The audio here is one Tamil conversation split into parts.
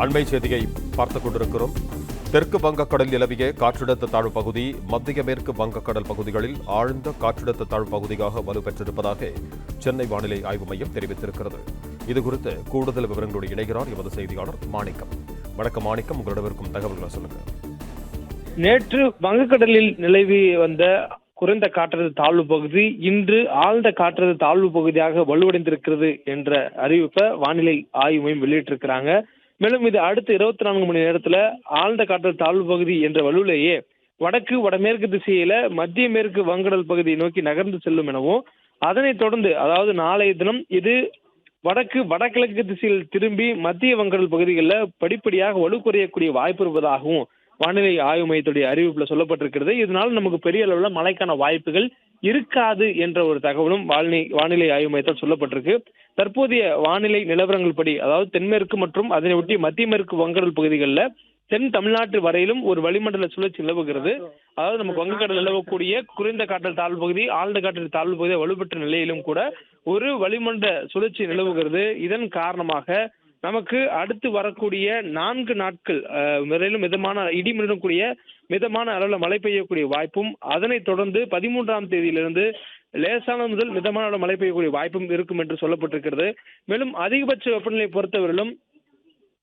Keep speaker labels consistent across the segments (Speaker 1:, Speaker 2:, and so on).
Speaker 1: அண்மை செய்தியை பார்த்துக் கொண்டிருக்கிறோம். தெற்கு வங்கக்கடல் நிலவிய காற்றழுத்த தாழ்வு பகுதி மத்திய மேற்கு வங்கக்கடல் பகுதிகளில் ஆழ்ந்த காற்றழுத்த தாழ்வு பகுதியாக வலுப்பெற்றிருப்பதாக சென்னை வானிலை ஆய்வு மையம் தெரிவித்திருக்கிறது. இதுகுறித்து கூடுதல் விவரங்களோடு இணைகிறார் எமது செய்தியாளர் மாணிக்கம். வணக்கம் மாணிக்கம், உங்களிடம் இருக்கும் தகவல்களை சொல்லுங்க.
Speaker 2: நேற்று வங்கக்கடலில் நிலவி வந்த குறைந்த காற்றழுத்த தாழ்வு பகுதி இன்று ஆழ்ந்த காற்றழுத்த தாழ்வு பகுதியாக வலுவடைந்திருக்கிறது என்ற அறிவிப்பை வானிலை ஆய்வு மையம் வெளியிட்டிருக்கிறாங்க. மேலும் இது அடுத்த 24 மணி நேரத்துல ஆழ்ந்த காற்றழுத்த தாழ்வு பகுதி என்ற வலுவிலேயே வடக்கு வடமேற்கு திசையில மத்திய மேற்கு வங்கக்கடல் பகுதியை நோக்கி நகர்ந்து செல்லும் எனவும், அதனைத் தொடர்ந்து அதாவது நாளைய தினம் இது வடகிழக்கு திசையில் திரும்பி மத்திய வங்கக்கடல் பகுதிகளில் படிப்படியாக வலு குறையக்கூடிய வாய்ப்பு இருப்பதாகவும் வானிலை ஆய்வு மையத்துடைய அறிவிப்புல சொல்லப்பட்டிருக்கிறது. இதனால நமக்கு பெரிய அளவுல மழைக்கான வாய்ப்புகள் இருக்காது என்ற ஒரு தகவலும் வானிலை ஆய்வு மையத்தால் சொல்லப்பட்டிருக்கு. தற்போதைய வானிலை நிலவரங்கள் படி, அதாவது தென்மேற்கு மற்றும் அதனை ஒட்டி மத்திய மேற்கு வங்கக்கடல் பகுதிகளில் தென் தமிழ்நாட்டு வரையிலும் ஒரு வளிமண்டல சுழற்சி நிலவுகிறது. அதாவது நமக்கு வங்கக்கடல் நிலவக்கூடிய குறைந்த காற்றழுத்த தாழ்வு பகுதி ஆழ்ந்த காற்றழுத்த தாழ்வு பகுதியை வலுப்பெற்ற நிலையிலும் கூட ஒரு வளிமண்டல சுழற்சி நிலவுகிறது. இதன் காரணமாக நமக்கு அடுத்து வரக்கூடிய 4 நாட்கள் வரையிலும் மிதமான இடிமுடன் கூடிய மிதமான அளவில் மழை பெய்யக்கூடிய வாய்ப்பும், அதனைத் தொடர்ந்து 13ஆம் தேதியிலிருந்து லேசான முதல் மிதமான அளவு மழை பெய்யக்கூடிய வாய்ப்பும் இருக்கும் என்று சொல்லப்பட்டிருக்கிறது. மேலும் அதிகபட்ச வெப்பநிலை பொறுத்தவரையிலும்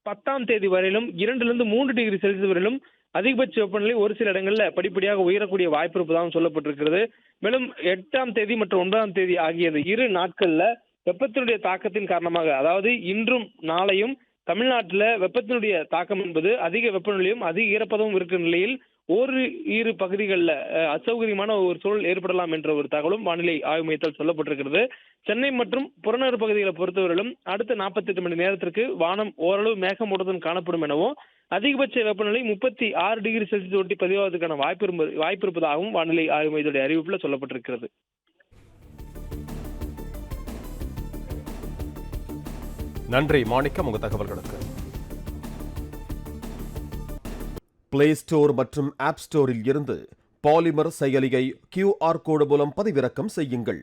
Speaker 2: 10ஆம் தேதி வரையிலும் 2-3 டிகிரி செல்சியஸ் வரையிலும் அதிகபட்ச வெப்பநிலை ஒரு சில இடங்களில் படிப்படியாக உயரக்கூடிய வாய்ப்பு இருப்பதாகவும் சொல்லப்பட்டிருக்கிறது. மேலும் 8ஆம் தேதி மற்றும் 9ஆம் தேதி ஆகிய இந்த 2 நாட்கள்ல வெப்பத்தினுடைய தாக்கத்தின் காரணமாக, அதாவது இன்றும் நாளையும் தமிழ்நாட்டில் வெப்பத்தினுடைய தாக்கம் என்பது அதிக வெப்பநிலையும் அதிக ஈரப்பதமும் இருக்கிற நிலையில் இரு பகுதிகளில் அசௌகரியமான ஒரு சூழல் ஏற்படலாம் என்ற ஒரு தகவலும் வானிலை ஆய்வு மையத்தால் சொல்லப்பட்டிருக்கிறது. சென்னை மற்றும் புறநகர் பகுதிகளை பொறுத்தவரையிலும் அடுத்த 48 மணி நேரத்திற்கு வானம் ஓரளவு மேகமூட்டத்துடன் காணப்படும் எனவும், அதிகபட்ச வெப்பநிலை 36 டிகிரி செல்சியஸ் ஒட்டி பதிவாவதற்கான வாய்ப்பு இருப்பதாகவும் வானிலை ஆய்வு மையத்துடைய அறிவிப்புல சொல்லப்பட்டிருக்கிறது.
Speaker 1: நன்றி மாணிக்கம், உங்க தகவல்களுக்கு. பிளே ஸ்டோர் மற்றும் ஆப் ஸ்டோரில் இருந்து பாலிமர் செயலியை QR கோடு மூலம் பதிவிறக்கம் செய்யுங்கள்.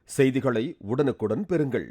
Speaker 1: செய்திகளை உடனுக்குடன் பெறுங்கள்.